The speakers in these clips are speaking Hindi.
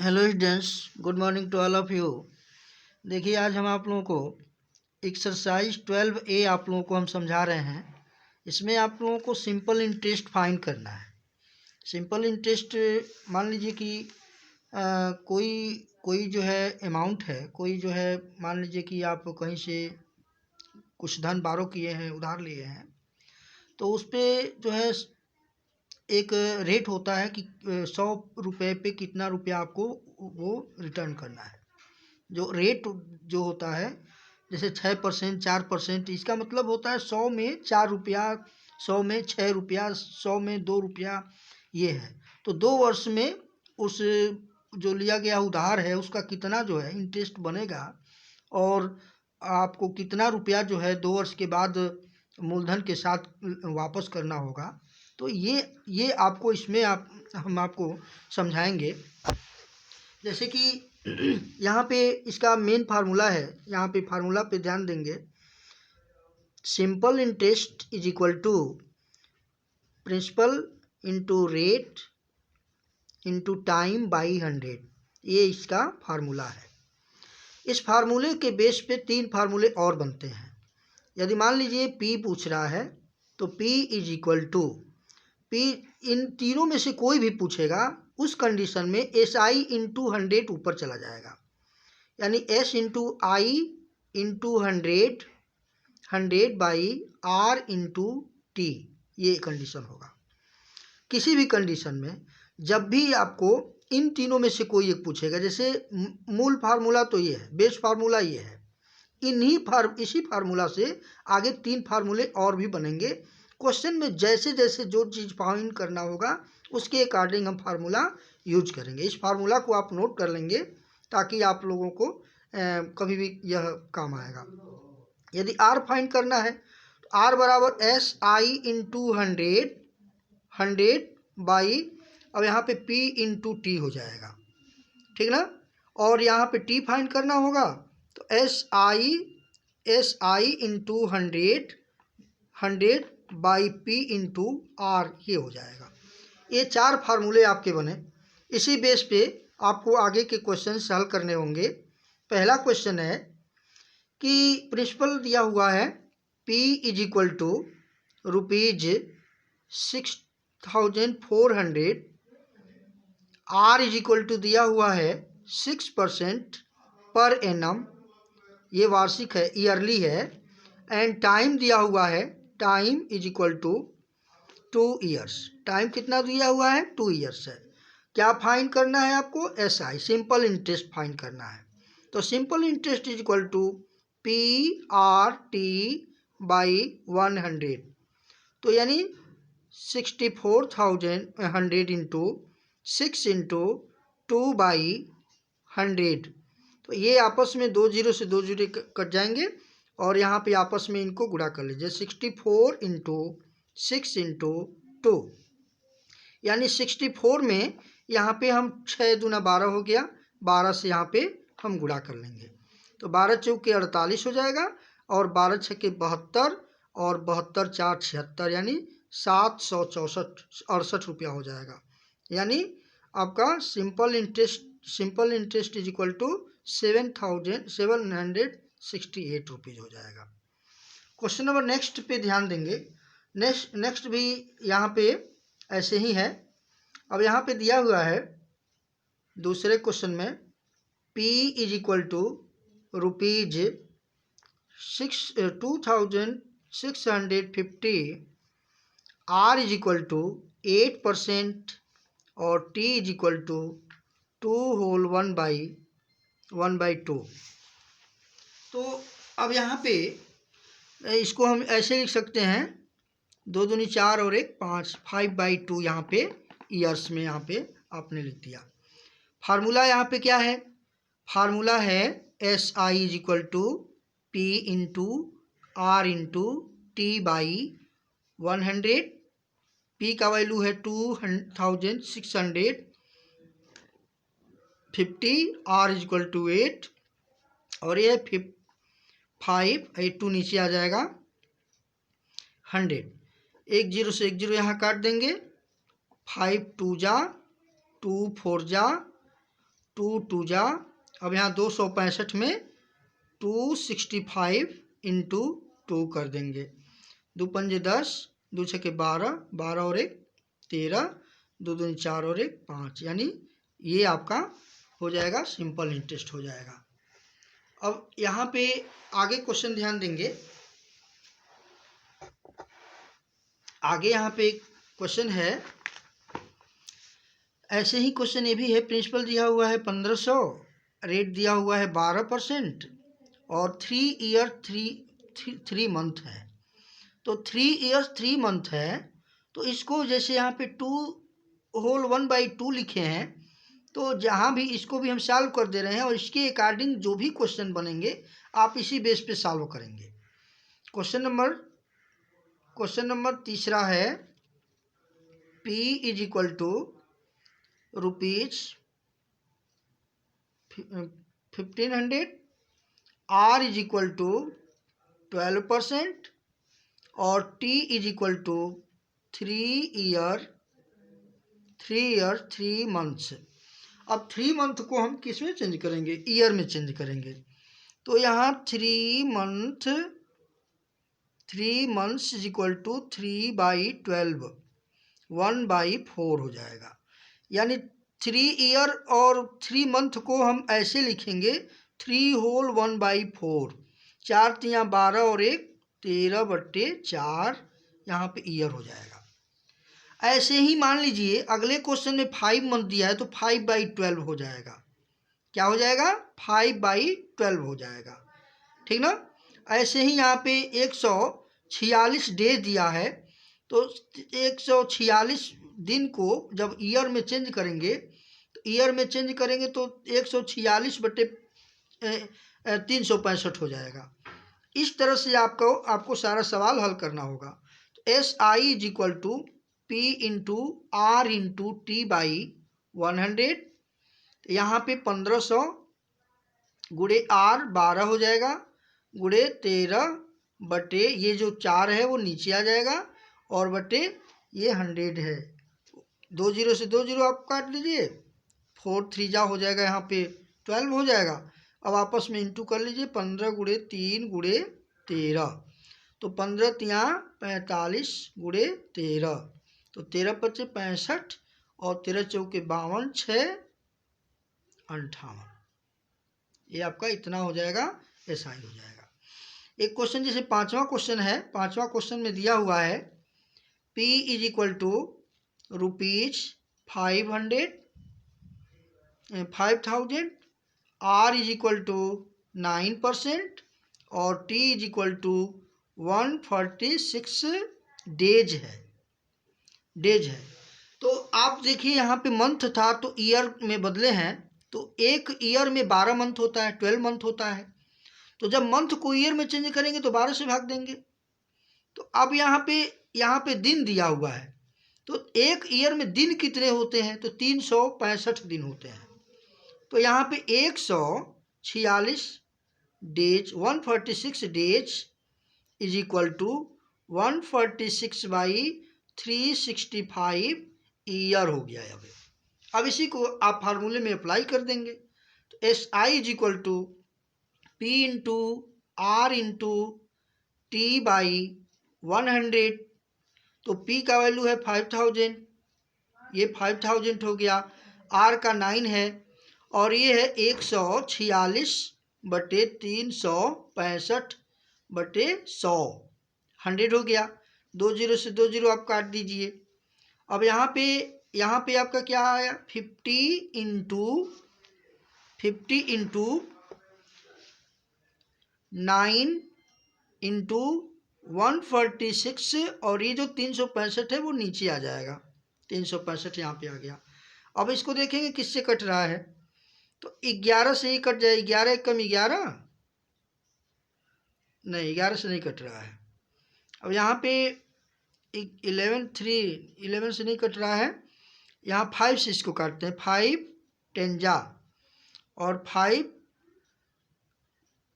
Hello students, good morning to all of you. देखिए, आज हम आप लोगों को एक्सरसाइज 12A आप लोगों को हम समझा रहे हैं। इसमें आप लोगों को सिंपल इंटरेस्ट फाइंड करना है। सिंपल इंटरेस्ट, मान लीजिए कि कोई कोई जो है अमाउंट है, कोई जो है मान लीजिए कि आप कहीं से कुछ धन बारो किए हैं, उधार लिए हैं, तो उस पर जो है एक रेट होता है कि 100 रुपये पे कितना रुपया आपको वो रिटर्न करना है। जो रेट जो होता है, जैसे 6%, 4%, इसका मतलब होता है 100 में 4 रुपया, 100 में 6 रुपया, 100 में 2 रुपया, ये है। तो 2 वर्ष में उस जो लिया गया उधार है उसका कितना जो है इंटरेस्ट बनेगा, और आपको कितना रुपया जो है 2 वर्ष के बाद मूलधन के साथ वापस करना होगा। तो ये आपको इसमें हम आपको समझाएंगे। जैसे कि यहाँ पे इसका मेन फार्मूला है, यहाँ पे फार्मूला पे ध्यान देंगे। Simple interest is equal to principal into rate into time by 100। ये इसका फार्मूला है। इस फार्मूले के बेस पे 3 फार्मूले और बनते हैं। यदि मान लीजिए P पूछ रहा है तो P is equal to P, इन तीनों में से कोई भी पूछेगा उस कंडीशन में SI इंटू 100 ऊपर चला जाएगा, यानी S into I into 100 by R into T, ये कंडीशन होगा। किसी भी कंडीशन में जब भी आपको इन तीनों में से कोई एक पूछेगा, जैसे मूल फार्मूला तो ये है, बेस फार्मूला ये है, इसी फार्मूला से आगे 3 फार्मूले और भी बनेंगे। क्वेश्चन में जैसे जैसे जो चीज़ फाइंड करना होगा उसके अकॉर्डिंग हम फार्मूला यूज करेंगे। इस फार्मूला को आप नोट कर लेंगे ताकि आप लोगों को कभी भी यह काम आएगा। यदि R फाइंड करना है तो R बराबर SI इंटू 100 बाई, अब यहाँ पे P इंटू टी हो जाएगा, ठीक ना। और यहाँ पे T फाइंड करना होगा तो SI into 100 by P into R, ये हो जाएगा। ये 4 फार्मूले आपके बने। इसी बेस पे आपको आगे के क्वेश्चन हल करने होंगे। पहला क्वेश्चन है कि प्रिंसिपल दिया हुआ है P is equal to ₹6,400, R is equal to दिया हुआ है 6% पर एनम, ये वार्षिक है, ईयरली है, एंड टाइम दिया हुआ है, time is equal to 2 years. Time कितना दिया हुआ है? 2 ईयर्स है। क्या फाइंड करना है आपको? SI, सिंपल इंटरेस्ट फाइंड करना है। तो simple interest is equal to PRT by 100, तो यानी 64,100 इंटू 6 इंटू 2 बाई 100। तो ये आपस में 2 जीरो से 2 जीरो कट जाएंगे और यहाँ पे आपस में इनको गुणा कर लीजिए। 64 इंटू 6 इंटू 2, यानी 64 में यहाँ पे हम 6 दूना 12 हो गया, 12 से यहाँ पे हम गुणा कर लेंगे तो 12 चौके 48 हो जाएगा, और 12 छक्के 72, और 72 4 76, यानी 764 रुपया हो जाएगा। यानी आपका simple interest is equal to 7,768 rupees हो जाएगा। क्वेश्चन नंबर नेक्स्ट पे ध्यान देंगे। नेक्स्ट भी यहाँ पे ऐसे ही है। अब यहाँ पे दिया हुआ है दूसरे क्वेश्चन में P is equal to ₹2,650, R is equal to 8% और T is equal to 2 whole 1/2। तो अब यहाँ पे इसको हम ऐसे लिख सकते हैं, 2 दूनी 4 और 1 5, 5/2 यहाँ पे ईयर्स में यहाँ पे आपने लिख दिया। फार्मूला यहाँ पे क्या है? फार्मूला है SI is equal to P into R into T by 100। P का वैल्यू है 2,650, R इज इक्वल टू 8, और ये 5/2 नीचे आ जाएगा 100। 1 जीरो से 1 जीरो यहाँ काट देंगे, 5 2 जा, 2 4 जा, 2 2 जा, अब यहाँ 265 में 265 इंटू 2 कर देंगे। 2 पंजे 10, 2 छके 12, 12 और 1 13, 2 दूनी 4 और 1 5, यानी ये आपका हो जाएगा, सिंपल इंटरेस्ट हो जाएगा। अब यहाँ पे आगे क्वेश्चन ध्यान देंगे। आगे यहाँ पे एक क्वेश्चन है, ऐसे ही क्वेश्चन ये भी है। प्रिंसिपल दिया हुआ है 1500, रेट दिया हुआ है 12% और 3 ईयर 3 मंथ है। तो 3 ईयर्स 3 मंथ है, तो इसको जैसे यहाँ पे 2 होल 1/2 लिखे हैं, तो जहाँ भी इसको भी हम सॉल्व कर दे रहे हैं और इसके अकॉर्डिंग जो भी क्वेश्चन बनेंगे आप इसी बेस पे सॉल्व करेंगे। क्वेश्चन नंबर तीसरा है, P is equal to ₹1500, R is equal to 12% और T is equal to 3 year 3 months. अब 3 मंथ को हम किस में चेंज करेंगे? ईयर में चेंज करेंगे। तो यहाँ 3 मंथ्स इज इक्वल टू 3/12, 1/4 हो जाएगा। यानी 3 ईयर और 3 मंथ को हम ऐसे लिखेंगे 3 होल 1/4, 4 तियाँ 12 और 1 13/4, यहाँ पे ईयर हो जाएगा। ऐसे ही मान लीजिए अगले क्वेश्चन में 5 मंथ दिया है, तो 5/12 हो जाएगा। क्या हो जाएगा? 5/12 हो जाएगा, ठीक ना। ऐसे ही यहाँ पे 146 डेज दिया है, तो 146 दिन को जब ईयर में चेंज करेंगे, तो ईयर में चेंज करेंगे तो 146/365 हो जाएगा। इस तरह से आपको सारा सवाल हल करना होगा। तो SI is equal to P into R into T/100। यहाँ पे 1500 गुड़े R 12 हो जाएगा, गुड़े 13 बटे ये जो 4 है वो नीचे आ जाएगा, और बटे ये 100 है। 2 0 से 2 0 आप काट लीजिए, 4 3 जा हो जाएगा, यहाँ पे 12 हो जाएगा। अब आपस में इंटू कर लीजिए, 15 गुड़े 3 गुड़े 13, तो 15 तियाँ 45 गुड़े 13, तो 13 पच्चे 65 और 13 चौके 52, 6 58, ये आपका इतना हो जाएगा, SI हो जाएगा। एक क्वेश्चन जैसे 5वां क्वेश्चन है, 5वां क्वेश्चन में दिया हुआ है P is equal to ₹5,000, R is equal to 9% और T is equal to 146 days है। तो आप देखिए यहाँ पे मंथ था तो ईयर में बदले हैं, तो एक ईयर में 12 मंथ होता है, 12 मंथ होता है। तो जब मंथ को ईयर में चेंज करेंगे तो 12 से भाग देंगे। तो अब यहाँ पे दिन दिया हुआ है, तो एक ईयर में दिन कितने होते हैं? तो 365 दिन होते हैं। तो यहाँ पे 146 days, 146 days is equal to 146/365 year हो गया है। अब इसी को आप फार्मूले में अप्लाई कर देंगे, तो SI is equal to P into R into T/100। तो P का वैल्यू है 5000, ये 5000 हो गया, R का 9 है, और ये है 146/365/100, 100 हो गया। 2 0 से 2 0 आप काट दीजिए। अब यहाँ पे आपका क्या आया? 50 इंटू 9 इंटू 146, और ये जो 365 है वो नीचे आ जाएगा, 365 यहाँ पे आ गया। अब इसको देखेंगे किससे कट रहा है, तो 11 से ही कट जाए। 11 कम 11 नहीं, 11 से नहीं कट रहा है। अब यहाँ पे 11 से नहीं कट रहा है, यहाँ 5 से इसको काटते हैं। 5 10 जा, और 5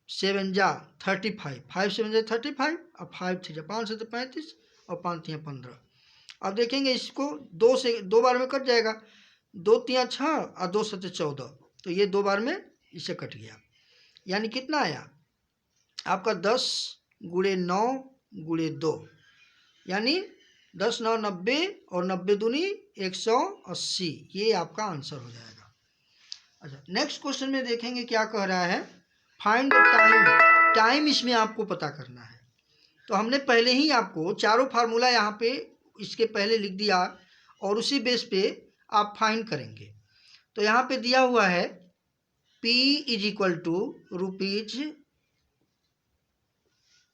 7 जा 35, 5 7 जा 35, और 5 3 जा 5 7 35, और 5 3 15। अब देखेंगे इसको 2 बार में कट जाएगा, 2 3 6 और 2 7 14, तो ये 2 बार में इससे कट गया, यानी कितना आया आपका 10 गुणे 9 गुणे 2, यानी 10 9 90 और 90 दूनी 180, ये आपका आंसर हो जाएगा। अच्छा, नेक्स्ट क्वेश्चन में देखेंगे क्या कह रहा है, फाइंड द टाइम। टाइम इसमें आपको पता करना है। तो हमने पहले ही आपको चारों फार्मूला यहाँ पे इसके पहले लिख दिया और उसी बेस पे आप फाइंड करेंगे। तो यहाँ पे दिया हुआ है P is equal to rupees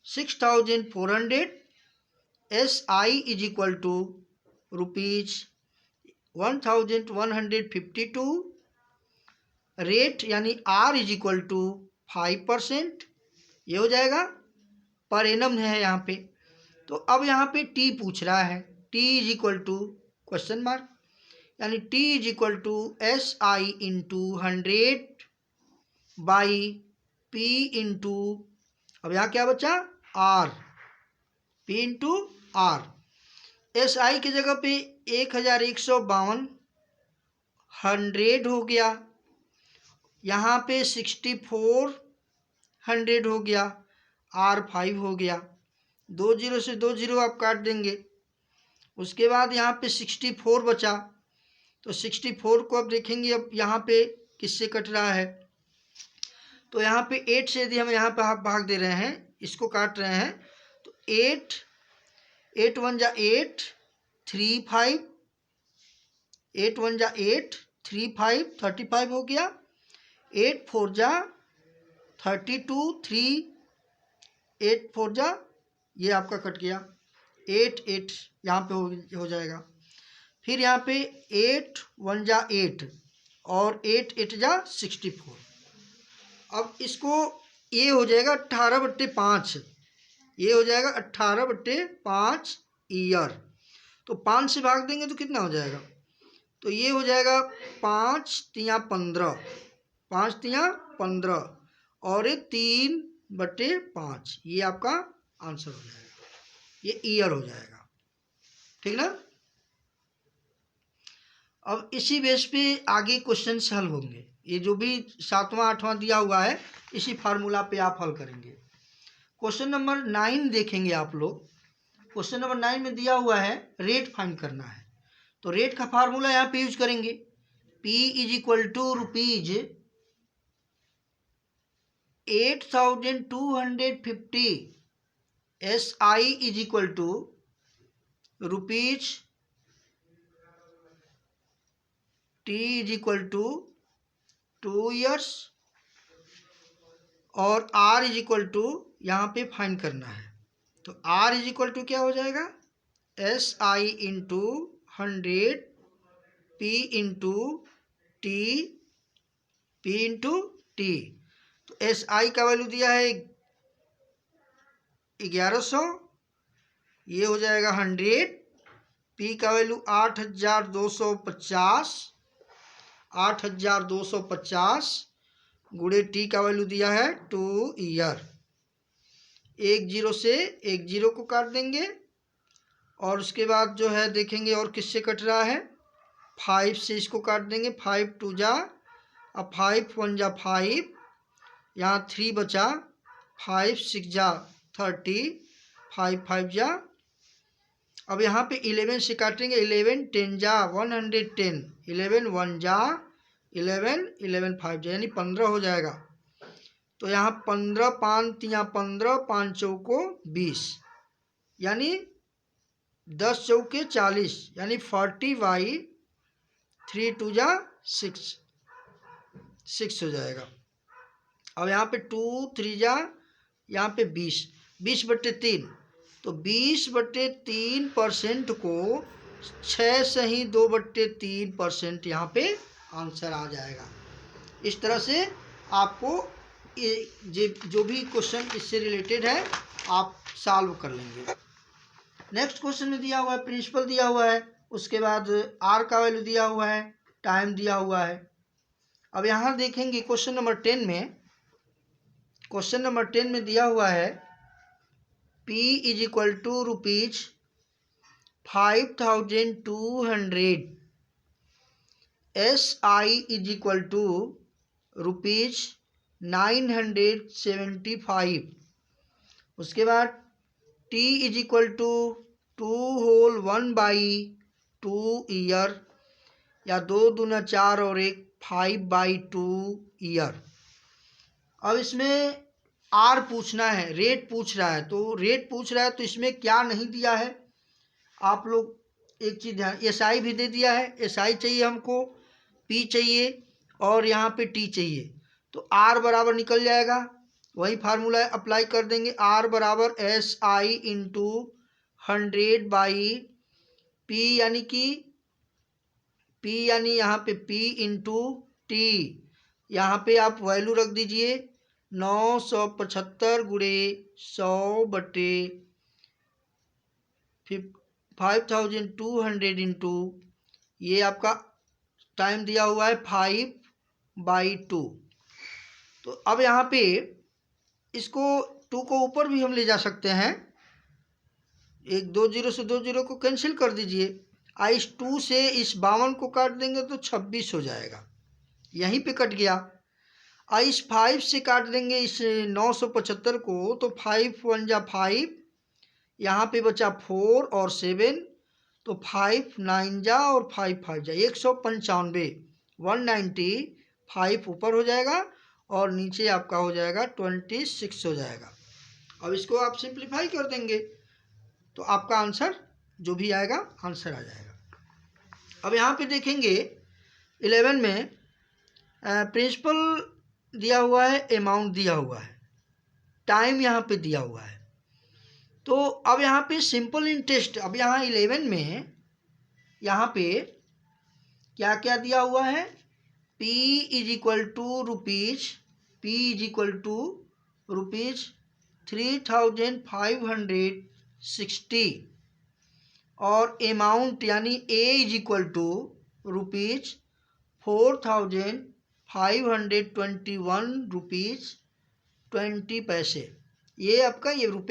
6400, SI is equal to rupees 1152, rate यानी R इज इक्वल टू 5%, ये हो जाएगा, पर एनम है यहाँ पे। तो अब यहाँ पे T पूछ रहा है, T is equal to question mark, यानी T is equal to SI into 100 by P into, अब यहाँ क्या बचा R, P into R। SI की जगह पे 1152 100 हो गया, यहाँ पे 6400 हो गया, R 5 हो गया, 2 जीरो से 2 जीरो आप काट देंगे। उसके बाद यहाँ पे 64 बचा, तो 64 को अब देखेंगे अब यहाँ पे किससे कट रहा है। तो यहाँ पे 8 से यदि हम यहाँ पे भाग दे रहे हैं, इसको काट रहे हैं, तो 8 1 जा 8 3 5, 8 1 जा 8 3 5 35 हो गया, 8 4 जा 32 3 8 4 जा, ये आपका कट गया, 8 8 यहाँ पे हो जाएगा। फिर यहाँ पे 8 1 जा 8 और 8 8 जा 64। अब इसको ये हो जाएगा 18/5, ये हो जाएगा 18/5 ईयर। तो 5 से भाग देंगे तो कितना हो जाएगा, तो ये हो जाएगा 5 तिया 15, 5 तिया 15 और ये 3/5, ये आपका आंसर हो जाएगा, ये ईयर हो जाएगा, ठीक ना। अब इसी बेस पे आगे क्वेश्चन हल होंगे, ये जो भी 7वां 8वां दिया हुआ है इसी फार्मूला पे आप हल करेंगे। क्वेश्चन नंबर 9 देखेंगे आप लोग। क्वेश्चन नंबर 9 में दिया हुआ है रेट फाइंड करना है, तो रेट का फार्मूला यहाँ पे यूज करेंगे, P is equal to rupees 8250, SI is equal to rupees T is equal to 2 years और R इज इक्वल टू यहाँ पे फाइंड करना है। तो R इज इक्वल टू क्या हो जाएगा, SI into 100 P into T, P into T। तो SI का वैल्यू दिया है 1100, ये हो जाएगा 100, P का वैल्यू 8250, 8250 गुणे T का वैल्यू दिया है 2 ईयर। 1 जीरो से 1 जीरो को काट देंगे और उसके बाद जो है देखेंगे और किससे कट रहा है, 5 से इसको काट देंगे, 5 2 जा, अब 5 1 जा 5, यहाँ 3 बचा, 5 6 जा 30, 5 5 जा, अब यहाँ पे 11 से काटेंगे, 11 10 जा 110, 11 1 जा 11, 11 5 जा, यानी 15 हो जाएगा। तो यहाँ 15 5 तिया 15, 5 चौको 20, यानी 10 चौके 40, यानी 40/3 2 जा 6 हो जाएगा। अब यहाँ पे 2 3 जा, यहाँ पे 20/3, तो 20/3% को 6 से ही 2/3% यहाँ पे आंसर आ जाएगा। इस तरह से आपको जो भी क्वेश्चन इससे रिलेटेड है आप सॉल्व कर लेंगे। नेक्स्ट क्वेश्चन में दिया हुआ है प्रिंसिपल दिया हुआ है, उसके बाद R का वैल्यू दिया हुआ है, टाइम दिया हुआ है। अब यहाँ देखेंगे क्वेश्चन नंबर 10 में, क्वेश्चन नंबर 10 में दिया हुआ है P is equal to rupees 5200, SI is equal to ₹975। उसके बाद t is equal to 2/1/2 year, या 2 दूना 4 और 1 5/2 ईयर। अब इसमें आर पूछना है, रेट पूछ रहा है, तो रेट पूछ रहा है तो इसमें क्या नहीं दिया है आप लोग एक चीज़ ध्यान, एस आई भी दे दिया है, एस आई चाहिए हमको, पी चाहिए और यहाँ पे टी चाहिए, तो आर बराबर निकल जाएगा, वही फार्मूला अप्लाई कर देंगे। आर बराबर एस आई इंटू 100/पी, यानी कि पी यानी यहाँ पे पी इंटू टी, यहाँ पे आप वैल्यू रख दीजिए 975 गुणे 100/5200 इंटू, ये आपका टाइम दिया हुआ है 5/2। तो अब यहाँ पे इसको 2 को ऊपर भी हम ले जा सकते हैं, एक 2 जीरो से 2 जीरो को कैंसिल कर दीजिए, इस 2 से इस 52 को काट देंगे तो 26 हो जाएगा, यहीं पे कट गया। इस 5 से काट देंगे इस 975 को, तो 5 1 जा 5, यहाँ पे बचा 4 और 7, तो 5 9 जा और 5 5 जा 195, 195 ऊपर हो जाएगा और नीचे आपका हो जाएगा 26 हो जाएगा। अब इसको आप सिंप्लीफाई कर देंगे तो आपका आंसर जो भी आएगा आंसर आ जाएगा। अब यहाँ पे देखेंगे 11 में प्रिंसिपल दिया हुआ है, अमाउंट दिया हुआ है, टाइम यहाँ पे दिया हुआ है, तो अब यहाँ पे सिंपल इंटरेस्ट, अब यहाँ 11 में यहाँ पे क्या क्या दिया हुआ है, P is equal to rupees 3560 और अमाउंट यानी A is equal to rupees 4521 rupees 20 पैसे। ये आपका ये रुपये